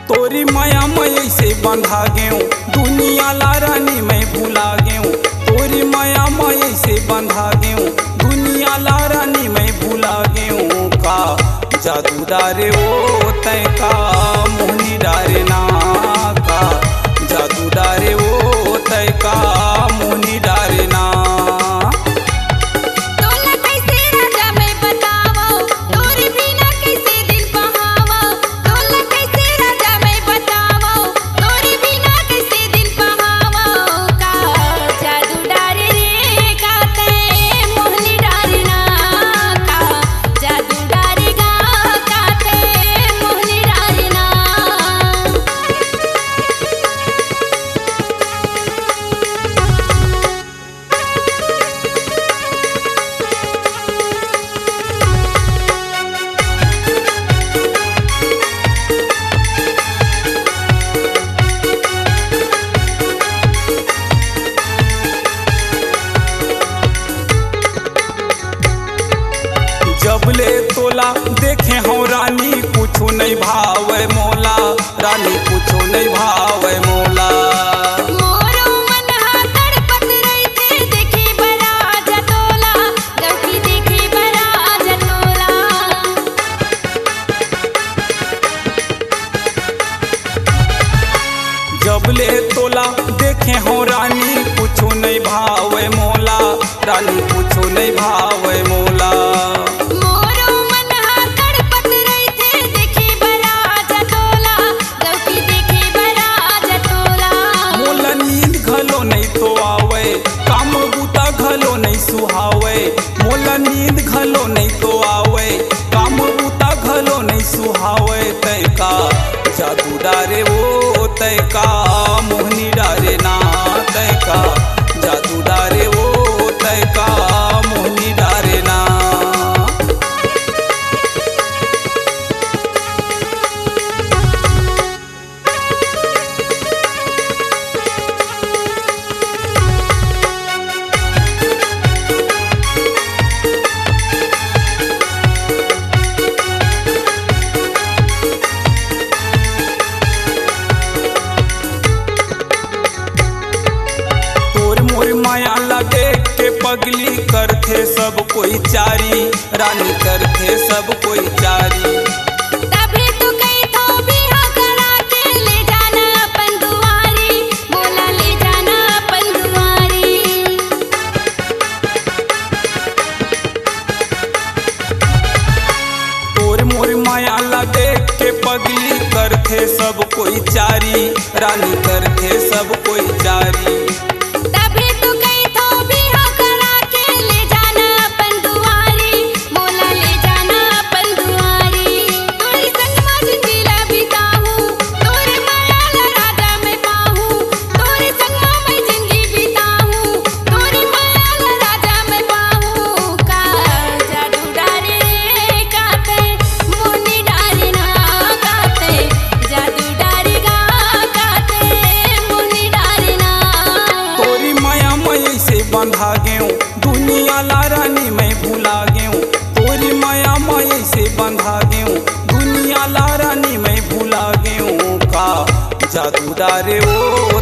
तोरी माया मैं से बंधा गेऊ दुनिया ला रानी मैं भुला गेऊ। तोरी माया मैं से बंधा गेऊ दुनिया ला रानी मैं भुला गेऊ। का जादू डारे ओ तय का मोहनी डारे ना का जादू डारे ओ तय का मोहनी डारे ना। जबले तोला देखे हो रानी कुछो नहीं भावे मोला रानी कुछो नहीं भावे मोला। मोरो मन तड़पत रहते देखे बड़ा जतोला गौकी देखे बड़ा जतोला। जबले तोला देखे हो रानी कुछो नहीं भावे मोला रानी कुछो नहीं भावे मोला। सुहावे मोला नींद घलो नहीं तो आवे काम बूता घलो नहीं सुहावे। तय का जादू डारे वो तय का मोहनी डारे ना तय का जादू डारे वो तय का मोहनी डारे ना। माया ला देख के पगली करथे सब कोई चारी रानी करथे सब कोई चारी। तभी तो कही तो बिहा करा के ले जाना अपन दुआरी बोला ले जाना अपन दुआरी। तोर मोर माया ला देख के पगली करथे सब कोई चारी रानी करथे सब कोई चारी। बंधा गेऊ दुनिया ला रानी मैं भुला गेऊ। तोरी माया मैं से बंधा गेऊ दुनिया ला रानी मैं भुला गेऊ। का जादू डारे ओ